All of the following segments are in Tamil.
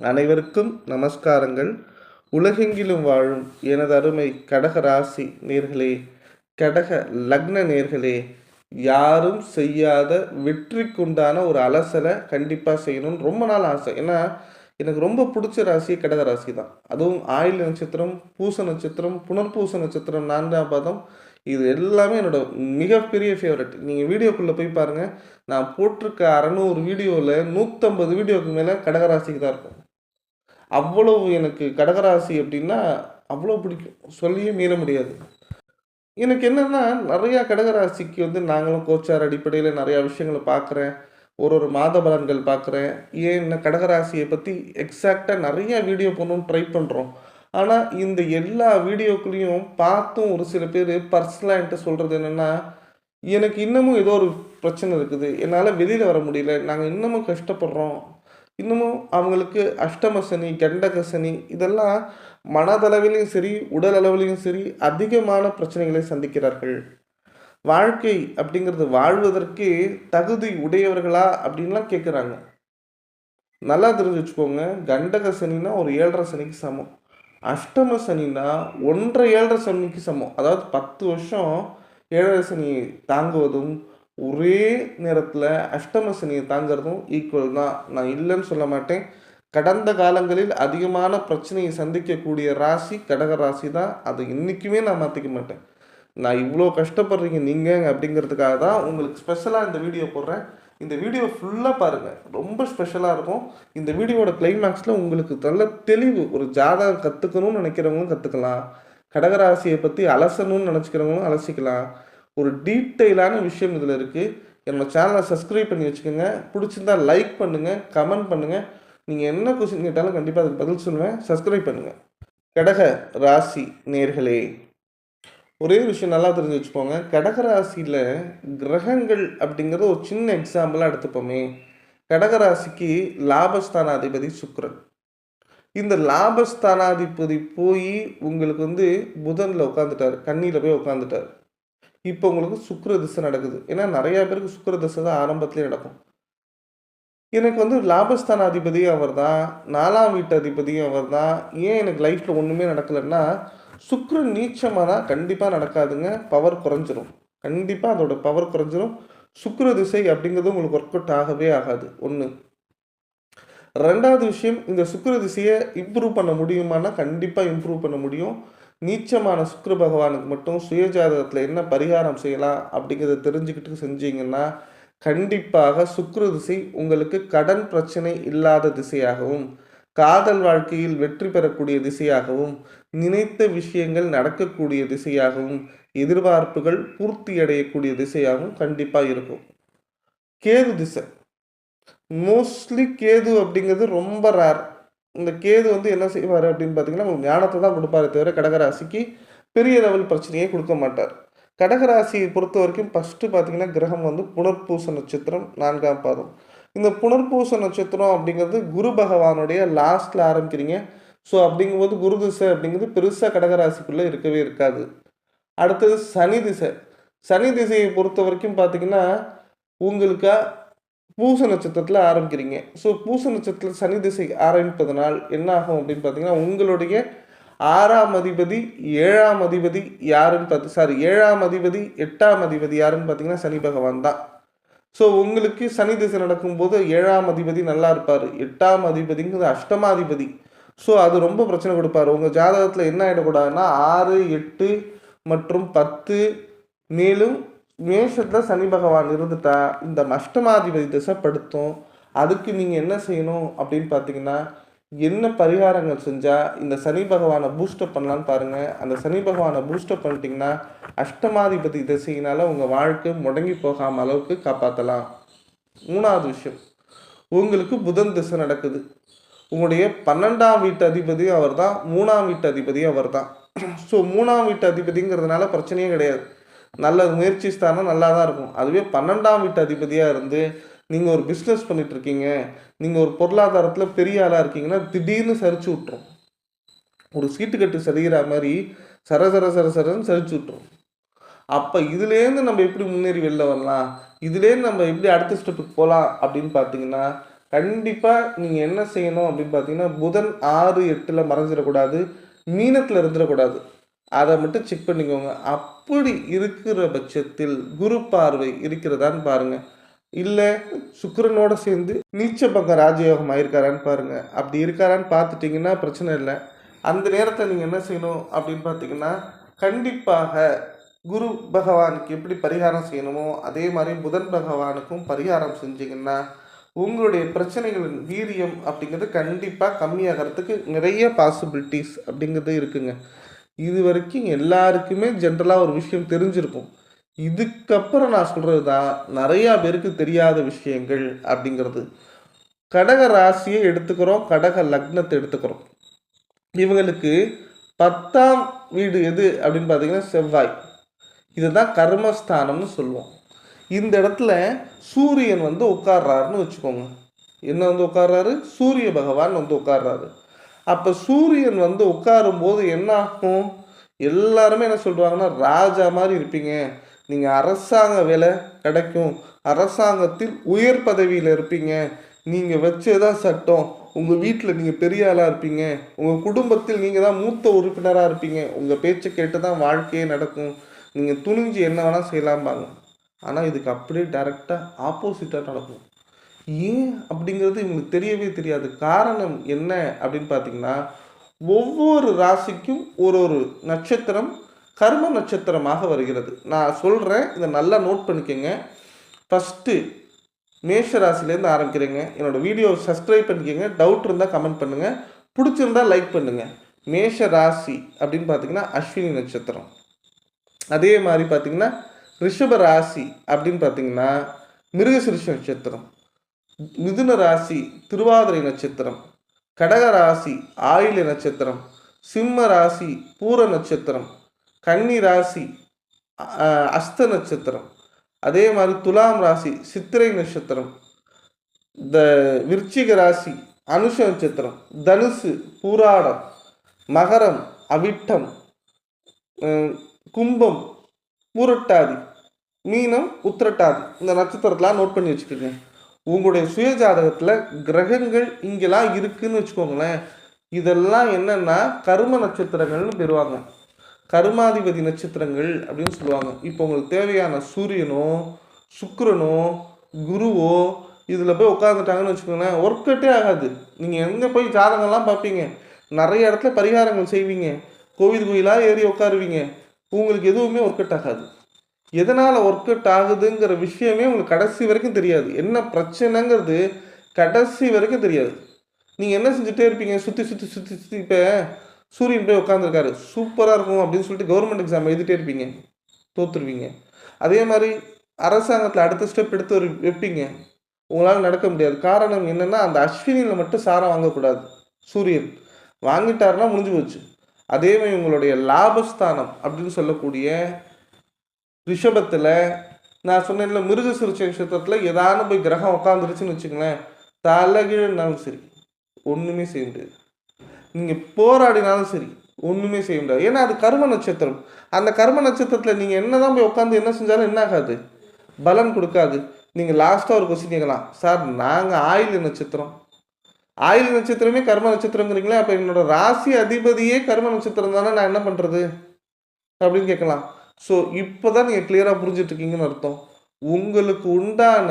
அனைவருக்கும் நமஸ்காரங்கள். உலகெங்கிலும் வாழும் எனது அருமை கடக ராசி நேர்களே, கடக லக்ன நேர்களே, யாரும் செய்யாத வெற்றிக்குண்டான ஒரு அலசலை கண்டிப்பாக செய்யணும்னு ரொம்ப நாள் ஆசை. ஏன்னா எனக்கு ரொம்ப பிடிச்ச ராசி கடக ராசி தான். அதுவும் ஆயில்ய நட்சத்திரம், பூச நட்சத்திரம், புனர்பூச நட்சத்திரம், 4ஆம் பாதம், இது எல்லாமே என்னோட மிகப்பெரிய ஃபேவரட். நீங்கள் வீடியோக்குள்ளே போய் பாருங்கள். நான் போட்டிருக்க 600 வீடியோவில் 150 வீடியோவுக்கு மேலே கடகராசிக்கு தான் இருக்கும். அவ்வளவு எனக்கு கடகராசி அப்படின்னா அவ்வளோ பிடிக்கும். சொல்லியே மீற முடியாது. எனக்கு என்னென்னா, நிறையா கடகராசிக்கு நாங்களும் கோச்சார் அடிப்படையில் நிறையா விஷயங்கள பார்க்குறேன். ஒரு மாத பலன்கள் பார்க்குறேன். ஏன் கடகராசியை பற்றி எக்ஸாக்டாக நிறையா வீடியோ போடணும்னு ட்ரை பண்ணுறோம். ஆனால் இந்த எல்லா வீடியோக்குள்ளேயும் பார்த்தும் ஒரு சில பேர் பர்சனலாக என்கிட்ட சொல்கிறது என்னென்னா, எனக்கு இன்னமும் ஏதோ ஒரு பிரச்சனை இருக்குது. என்னால் வெளியில் வர முடியல. நாங்கள் இன்னமும் கஷ்டப்படுறோம். இன்னமும் அவங்களுக்கு அஷ்டம சனி, கண்டக சனி, இதெல்லாம் மனதளவிலையும் சரி, உடல் அளவிலையும் சரி அதிகமான பிரச்சனைகளை சந்திக்கிறார்கள். வாழ்க்கை அப்படிங்கிறது வாழ்வதற்கு தகுதி உடையவர்களா அப்படின்லாம் கேட்குறாங்க. நல்லா தெரிஞ்சு வச்சுக்கோங்க. கண்டக சனினா ஒரு 7.5 சனிக்கு சமம். அஷ்டம சனினா 1.5 7.5 சனிக்கு சமம். அதாவது 10 வருஷம் 7.5 சனி தாங்குவதும், ஒரே நேரத்தில் அஷ்டம சனியை தாங்கிறதும் ஈக்குவல் தான். நான் இல்லைன்னு சொல்ல மாட்டேன். கடந்த காலங்களில் அதிகமான பிரச்சனையை சந்திக்கக்கூடிய ராசி கடக ராசி தான். அது இன்றைக்குமே நான் மாற்றிக்க மாட்டேன். நான் இவ்வளோ கஷ்டப்படுறீங்க நீங்கள் அப்படிங்கிறதுக்காக தான் உங்களுக்கு ஸ்பெஷலாக இந்த வீடியோ போடுறேன். இந்த வீடியோ ஃபுல்லாக பாருங்கள், ரொம்ப ஸ்பெஷலாக இருக்கும். இந்த வீடியோவோட கிளைமேக்ஸில் உங்களுக்கு நல்ல தெளிவு, ஒரு ஜாதகம் கற்றுக்கணும்னு நினைக்கிறவங்களும் கற்றுக்கலாம், கடகராசியை பற்றி அலசணும்னு நினச்சிக்கிறவங்களும் அலசிக்கலாம். ஒரு டீட்டெயிலான விஷயம் இதில் இருக்குது. என்னோடய சேனலை சப்ஸ்கிரைப் பண்ணி வச்சுக்கோங்க. பிடிச்சிருந்தால் லைக் பண்ணுங்கள், கமெண்ட் பண்ணுங்கள். நீங்கள் என்ன கொஸ்டின் கேட்டாலும் கண்டிப்பாக அதுக்கு பதில் சொல்லுவேன். சப்ஸ்கிரைப் பண்ணுங்கள். கடக ராசி நேர்களே, ஒரே விஷயம் நல்லா தெரிஞ்சு வச்சுக்கோங்க. கடகராசியில் கிரகங்கள் அப்படிங்கிறது ஒரு சின்ன எக்ஸாம்பிளாக எடுத்துப்போமே. கடகராசிக்கு லாபஸ்தானாதிபதி சுக்கிரன். இந்த லாபஸ்தானாதிபதி போய் உங்களுக்கு புதனில் உட்காந்துட்டார், கன்னியில் போய் உட்காந்துட்டார். இப்போ உங்களுக்கு சுக்கிர திசை நடக்குது. ஏன்னா நிறையா பேருக்கு சுக்கிர திசை தான் ஆரம்பத்துலேயே நடக்கும். எனக்கு லாபஸ்தானாதிபதியும் அவர் தான், 4ஆம் வீட்டு அதிபதியும் அவர் தான். ஏன் எனக்கு லைஃப்பில் ஒன்றுமே நடக்கலைன்னா, சுக்கிரன் நீச்சமானால் கண்டிப்பாக நடக்காதுங்க. பவர் குறைஞ்சிரும். கண்டிப்பாக அதோட பவர் குறைஞ்சிரும். சுக்கிர திசை அப்படிங்கிறது உங்களுக்கு ஒர்க் அவுட் ஆகவே ஆகாது. ஒன்று. ரெண்டாவது விஷயம், இந்த சுக்கிர திசையை இம்ப்ரூவ் பண்ண முடியுமானா கண்டிப்பாக இம்ப்ரூவ் பண்ண முடியும். நீச்சமான சுக்கிர பகவானுக்கு மட்டும் சுயஜாதகத்தில் என்ன பரிகாரம் செய்யலாம் அப்படிங்கிறத தெரிஞ்சுக்கிட்டு செஞ்சீங்கன்னா கண்டிப்பாக சுக்கிர திசை உங்களுக்கு கடன் பிரச்சனை இல்லாத திசையாகவும், காதல் வாழ்க்கையில் வெற்றி பெறக்கூடிய திசையாகவும், நினைத்த விஷயங்கள் நடக்கக்கூடிய திசையாகவும், எதிர்பார்ப்புகள் பூர்த்தி அடையக்கூடிய திசையாகவும் கண்டிப்பாக இருக்கும். கேது திசை, மோஸ்ட்லி கேது அப்படிங்கிறது ரொம்ப ரேர். இந்த கேது என்ன செய்வார் அப்படின்னு பார்த்தீங்கன்னா, உங்களுக்கு ஞானத்தை தான் கொடுப்பாரு தவிர கடகராசிக்கு பெரிய லெவல் பிரச்சனையே கொடுக்க மாட்டார். கடகராசியை பொறுத்த வரைக்கும் ஃபஸ்ட்டு பார்த்தீங்கன்னா, கிரகம் புனர்பூச நட்சத்திரம், 4ஆம் பாதம். இந்த புனர்பூச நட்சத்திரம் அப்படிங்கிறது குரு பகவானுடைய லாஸ்ட்டில் ஆரம்பிக்கிறீங்க. ஸோ அப்படிங்கும்போது குரு திசை அப்படிங்கிறது பெருசாக கடகராசிக்குள்ளே இருக்கவே இருக்காது. அடுத்தது சனி திசை. சனி திசையை பொறுத்த வரைக்கும் பார்த்தீங்கன்னா, உங்களுக்கு பூச நட்சத்திரத்தில் ஆரம்பிக்கிறீங்க. ஸோ பூச நட்சத்திரத்தில் சனி திசை ஆரம்பிப்பதனால் என்ன ஆகும் அப்படின்னு பார்த்தீங்கன்னா, உங்களுடைய 6ஆம் அதிபதி 7ஆம் அதிபதி யாருன்னு பார்த்து 7ஆம் அதிபதி 8ஆம் அதிபதி யாருன்னு பார்த்தீங்கன்னா சனி பகவான் தான். ஸோ உங்களுக்கு சனி திசை நடக்கும்போது 7ஆம் அதிபதி நல்லா இருப்பார். 8ஆம் அதிபதிங்கிறது அஷ்டமாதிபதி. ஸோ அது ரொம்ப பிரச்சனை கொடுப்பார். உங்கள் ஜாதகத்தில் என்ன ஆகிடக்கூடாதுன்னா 6, 8 மற்றும் 10, மேலும் மேஷத்தில் சனி பகவான் இருந்துட்டா இந்த அஷ்டமாதிபதி திசைப்படுத்தும். அதுக்கு நீங்கள் என்ன செய்யணும் அப்படின்னு பார்த்தீங்கன்னா, என்ன பரிகாரங்கள் செஞ்சால் இந்த சனி பகவானை பூஸ்டப் பண்ணலான்னு பாருங்கள். அந்த சனி பகவானை பூஸ்டப் பண்ணிட்டீங்கன்னா அஷ்டமாதிபதி திசையினால் உங்கள் வாழ்க்கை முடங்கி போகாமல் அளவுக்கு காப்பாற்றலாம். 3வது விஷயம், உங்களுக்கு புதன் திசை நடக்குது. உங்களுடைய 12ஆம் வீட்டு அதிபதியும் அவர் தான், 3ஆம் வீட்டு அதிபதியும் அவர் தான். ஸோ 3ஆம் வீட்டு அதிபதிங்கிறதுனால பிரச்சனையே கிடையாது. நல்ல முயற்சி ஸ்தானம் நல்லா தான் இருக்கும். அதுவே 12ஆம் வீட்டு அதிபதியாக இருந்து நீங்கள் ஒரு பிஸ்னஸ் பண்ணிகிட்ருக்கீங்க, நீங்கள் ஒரு பொருளாதாரத்தில் பெரிய ஆளாக இருக்கீங்கன்னா திடீர்னு சரிச்சு விட்ரும். ஒரு சீட்டு கட்டு சரிகிற மாதிரி சரன்னு சரிச்சு விட்ரும். அப்போ இதுலேருந்து நம்ம எப்படி முன்னேறி வெளில வரலாம், இதுலேருந்து நம்ம எப்படி அடுத்த ஸ்டெப்புக்கு போகலாம் அப்படின்னு பார்த்தீங்கன்னா, கண்டிப்பாக நீங்கள் என்ன செய்யணும் அப்படின்னு பார்த்தீங்கன்னா, புதன் 6, 8ல் மறைஞ்சிடக்கூடாது, மீனத்தில் இருந்துடக்கூடாது. அதை மட்டும் செக் பண்ணிக்கோங்க. அப்படி இருக்கிற பட்சத்தில் குரு பார்வை இருக்கிறதான்னு பாருங்கள். இல்லை சுக்கிரனோட சேர்ந்து நீச்ச பங்க ராஜயோகம் ஆயிருக்காரான்னு பாருங்கள். அப்படி இருக்காரான்னு பார்த்துட்டிங்கன்னா பிரச்சனை இல்லை. அந்த நேரத்தில் நீங்கள் என்ன செய்யணும் அப்படின்னு பார்த்தீங்கன்னா, கண்டிப்பாக குரு பகவானுக்கு எப்படி பரிகாரம் செய்யணுமோ அதே மாதிரி புதன் பகவானுக்கும் பரிகாரம் செஞ்சீங்கன்னா உங்களுடைய பிரச்சனைகளின் வீரியம் அப்படிங்கிறது கண்டிப்பாக கம்மியாகிறதுக்கு நிறைய பாசிபிலிட்டிஸ் அப்படிங்கிறது இருக்குங்க. இது வரைக்கும் எல்லாருக்குமே ஜென்ரலாக ஒரு விஷயம் தெரிஞ்சிருக்கும். இதுக்கப்புறம் நான் சொல்கிறது தான் நிறையா பேருக்கு தெரியாத விஷயங்கள் அப்படிங்கிறது. கடக ராசியை எடுத்துக்கிறோம், கடக லக்னத்தை எடுத்துக்கிறோம். இவங்களுக்கு 10ஆம் வீடு எது அப்படின்னு பார்த்தீங்கன்னா செவ்வாய். இதுதான் கர்மஸ்தானம்னு சொல்லுவோம். இந்த இடத்துல சூரியன் வந்து உட்கார்றாருன்னு வச்சுக்கோங்க. என்ன வந்து உட்கார்றாரு? சூரிய பகவான் வந்து உட்கார்றாரு. அப்போ சூரியன் வந்து உட்காரும்போது என்ன ஆகும்? எல்லாருமே என்ன சொல்கிறாங்கன்னா, ராஜா மாதிரி இருப்பீங்க, நீங்கள் அரசாங்க வேலை கிடைக்கும், அரசாங்கத்தில் உயர் பதவியில் இருப்பீங்க, நீங்கள் வச்சதான் சட்டம், உங்கள் வீட்டில் நீங்கள் பெரிய ஆளாக இருப்பீங்க, உங்கள் குடும்பத்தில் நீங்கள் தான் மூத்த உறுப்பினராக இருப்பீங்க, உங்கள் பேச்சை கேட்டு தான் வாழ்க்கையே நடக்கும், நீங்கள் துணிஞ்சு என்ன வேணால் செய்யலாம்பாங்க. ஆனால் இதுக்கு அப்படியே டைரெக்டாக ஆப்போசிட்டாக நடக்கும். ஏன் அப்படிங்கிறது இவங்களுக்கு தெரியவே தெரியாது. காரணம் என்ன அப்படின்னு பார்த்தீங்கன்னா, ஒவ்வொரு ராசிக்கும் ஒரு ஒரு நட்சத்திரம் கர்ம நட்சத்திரமாக வருகிறது. நான் சொல்கிறேன், இதை நல்லா நோட் பண்ணிக்கோங்க. ஃபஸ்ட்டு மேஷ ராசிலேருந்து ஆரம்பிக்கிறேங்க. என்னோடய வீடியோவை சப்ஸ்கிரைப் பண்ணிக்கோங்க. டவுட் இருந்தால் கமெண்ட் பண்ணுங்கள், பிடிச்சிருந்தால் லைக் பண்ணுங்கள். மேஷ ராசி அப்படின்னு பார்த்தீங்கன்னா அஸ்வினி நட்சத்திரம். அதே மாதிரி பார்த்தீங்கன்னா ரிஷப ராசி அப்படின்னு பார்த்தீங்கன்னா மிருகசிருஷ நட்சத்திரம். மிதுன ராசி திருவாதிரை நட்சத்திரம். கடக ராசி ஆயில்ய நட்சத்திரம். சிம்ம ராசி பூர நட்சத்திரம். கன்னி ராசி அஸ்த நட்சத்திரம். அதே மாதிரி துலாம் ராசி சித்திரை நட்சத்திரம். விருச்சிக ராசி அனுஷ நட்சத்திரம். தனுசு பூராடம். மகரம் அவிட்டம். கும்பம் பூரட்டாதி. மீனம் உத்திரட்டாதி. இந்த நட்சத்திரத்தெலாம் நோட் பண்ணி வச்சுக்கோங்க. உங்களுடைய சுய ஜாதகத்தில் கிரகங்கள் இங்கெல்லாம் இருக்குதுன்னு வச்சுக்கோங்களேன். இதெல்லாம் என்னென்னா கர்ம நட்சத்திரங்கள்னு பெறுவாங்க. கர்மாதிபதி நட்சத்திரங்கள் அப்படின்னு சொல்லுவாங்க. இப்போ உங்களுக்கு தேவையான சூரியனோ சுக்கிரனோ குருவோ இதில் போய் உட்காந்துட்டாங்கன்னு வச்சுக்கோங்களேன், ஒர்க் அவுட்டே ஆகாது. நீங்கள் எங்கே போய் ஜாதகம்லாம் பார்ப்பீங்க, நிறைய இடத்துல பரிகாரங்கள் செய்வீங்க, கோவில் கோயிலாக ஏறி உட்காருவீங்க, உங்களுக்கு எதுவுமே ஒர்க் அவுட் ஆகாது. எதனால் ஒர்க் அவுட் ஆகுதுங்கிற விஷயமே உங்களுக்கு கடைசி வரைக்கும் தெரியாது. என்ன பிரச்சனைங்கிறது கடைசி வரைக்கும் தெரியாது. நீங்கள் என்ன செஞ்சுட்டே இருப்பீங்க, சுற்றி சுற்றி சுற்றி சுற்றி. இப்போ சூரியன் போய் உட்காந்துருக்காரு, சூப்பராக இருக்கும் அப்படின்னு சொல்லிட்டு கவர்மெண்ட் எக்ஸாம் எழுதிட்டே இருப்பீங்க, தோற்றுருவீங்க. அதே மாதிரி அரசாங்கத்தில் அடுத்த ஸ்டெப் எடுத்து வைப்பீங்க, உங்களால் நடக்க முடியாது. காரணம் என்னென்னா அந்த அஸ்வினியில் மட்டும் சாரம் வாங்கக்கூடாது. சூரியன் வாங்கிட்டாருன்னா முடிஞ்சு போச்சு. அதே மாதிரி உங்களுடைய லாபஸ்தானம் அப்படின்னு சொல்லக்கூடிய ரிஷபத்தில் நான் சொன்னேன்ல மிருகசிருஷ நட்சத்திரத்தில் ஏதானு போய் கிரகம் உட்காந்துருச்சுன்னு வச்சுங்களேன், தலைகீழனாலும் சரி ஒன்றுமே செய்ய முடியாது. நீங்கள் போராடினாலும் சரி ஒன்றுமே செய்ய முடியாது. ஏன்னா அது கர்ம நட்சத்திரம். அந்த கர்ம நட்சத்திரத்தில் நீங்கள் என்ன தான் போய் உட்காந்து என்ன செஞ்சாலும் என்ன ஆகாது, பலன் கொடுக்காது. நீங்கள் லாஸ்ட்டாக ஒரு கொஸ்டின் கேட்கலாம், சார் நாங்கள் ஆயில்ய நட்சத்திரம், ஆயில்ய நட்சத்திரமே கர்ம நட்சத்திரங்கிறீங்களே, அப்போ என்னோட ராசி அதிபதியே கர்ம நட்சத்திரம் தானே, நான் என்ன பண்ணுறது அப்படின்னு கேட்கலாம். ஸோ இப்போ தான் நீங்கள் கிளியராக புரிஞ்சிட்ருக்கீங்கன்னு அர்த்தம். உங்களுக்கு உண்டான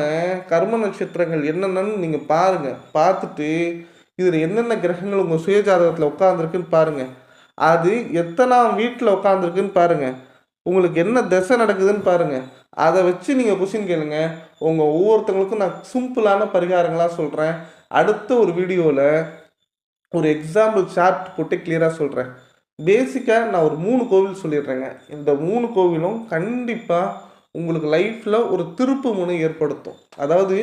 கர்ம நட்சத்திரங்கள் என்னென்னு நீங்கள் பாருங்கள். பார்த்துட்டு இதில் என்னென்ன கிரகங்கள் உங்கள் சுயஜாதகத்தில் உட்காந்துருக்குன்னு பாருங்கள். அது எத்தனாம் வீட்டில் உட்காந்துருக்குன்னு பாருங்கள். உங்களுக்கு என்ன திசை நடக்குதுன்னு பாருங்கள். அதை வச்சு நீங்கள் கொஸ்டின் கேளுங்க. உங்கள் ஒவ்வொருத்தவங்களுக்கும் நான் சிம்பிளான பரிகாரங்களாக சொல்கிறேன். அடுத்த ஒரு வீடியோவில் ஒரு எக்ஸாம்பிள் சார்ட் போட்டு கிளியராக சொல்கிறேன். பேசிக்காக நான் ஒரு 3 கோவில் சொல்லிடுறேங்க. இந்த 3 கோவிலும் கண்டிப்பாக உங்களுக்கு லைஃப்பில் ஒரு திருப்பு முனை ஏற்படுத்தும். அதாவது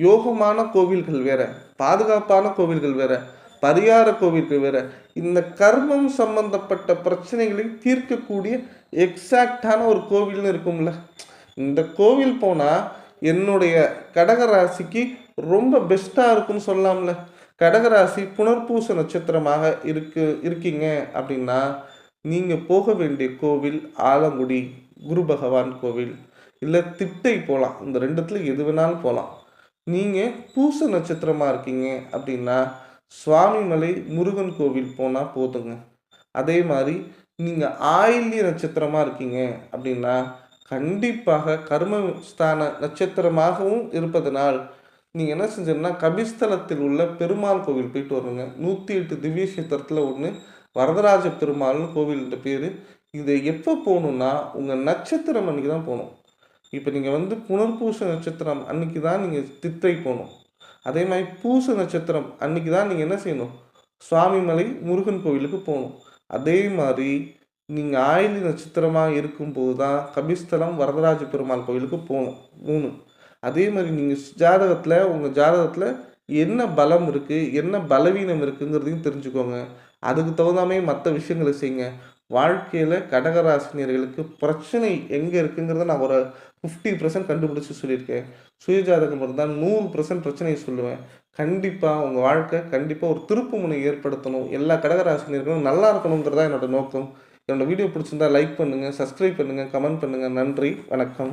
யோகமான கோவில்கள் வேறு, பாதுகாப்பான கோவில்கள் வேறு, பரிகார கோவில்கள் வேறு. இந்த கர்மம் சம்பந்தப்பட்ட பிரச்சனைகளை தீர்க்கக்கூடிய எக்ஸாக்டான ஒரு கோவில்னு இருக்கும்ல, இந்த கோவில் போனால் என்னுடைய கடகராசிக்கு ரொம்ப பெஸ்ட்டாக இருக்குன்னு சொல்லலாம்ல. கடகராசி புனர்பூச நட்சத்திரமாக இருக்கீங்க அப்படின்னா நீங்கள் போக வேண்டிய கோவில் ஆலங்குடி குரு பகவான் கோவில், இல்லை திட்டை போகலாம். இந்த ரெண்டுத்துல எது வேணாலும் போகலாம். நீங்கள் பூச நட்சத்திரமாக இருக்கீங்க அப்படின்னா சுவாமிமலை முருகன் கோவில் போனால் போதுங்க. அதே மாதிரி நீங்கள் ஆயில்ய நட்சத்திரமாக இருக்கீங்க அப்படின்னா கண்டிப்பாக கர்மஸ்தான நட்சத்திரமாகவும் இருப்பதனால் நீங்கள் என்ன செஞ்சீங்கன்னா கபிஸ்தலத்தில் உள்ள பெருமாள் கோவில் போயிட்டு வருங்க. 108 திவ்ய கஷேத்திரத்தில் ஒன்று வரதராஜ பெருமாள்னு கோவில்ன்ற பேர். இதை எப்போ போகணுன்னா உங்கள் நட்சத்திரம் அன்றைக்கி தான் போகணும். இப்போ நீங்கள் வந்து புனர்பூச நட்சத்திரம் அன்னைக்கு தான் நீங்கள் சித்திரை போகணும். அதே மாதிரி பூச நட்சத்திரம் அன்னைக்கு தான் நீங்கள் என்ன செய்யணும், சுவாமிமலை முருகன் கோவிலுக்கு போகணும். அதே மாதிரி நீங்கள் ஆயிலி நட்சத்திரமாக இருக்கும்போது தான் கபிஸ்தலம் வரதராஜ பெருமாள் கோவிலுக்கு போகணும் 3. அதே மாதிரி நீங்கள் ஜாதகத்தில் உங்கள் ஜாதகத்தில் என்ன பலம் இருக்குது என்ன பலவீனம் இருக்குங்கிறதையும் தெரிஞ்சுக்கோங்க. அதுக்கு தகுந்தாமே மற்ற விஷயங்களை செய்யுங்க. வாழ்க்கையில் கடகராசினியர்களுக்கு பிரச்சனை எங்கே இருக்குங்கிறத நான் ஒரு 50% கண்டுபிடிச்சி சொல்லியிருக்கேன். சுயஜாதகம் இருந்தால் 100% பிரச்சனையை சொல்லுவேன். கண்டிப்பாக உங்கள் வாழ்க்கை கண்டிப்பாக ஒரு திருப்பு முனை ஏற்படுத்தணும். எல்லா கடகராசினியர்களும் நல்லா இருக்கணுங்கிறதா என்னோட நோக்கம். என்னோட வீடியோ பிடிச்சிருந்தா லைக் பண்ணுங்கள், சப்ஸ்கிரைப் பண்ணுங்கள், கமெண்ட் பண்ணுங்கள். நன்றி, வணக்கம்.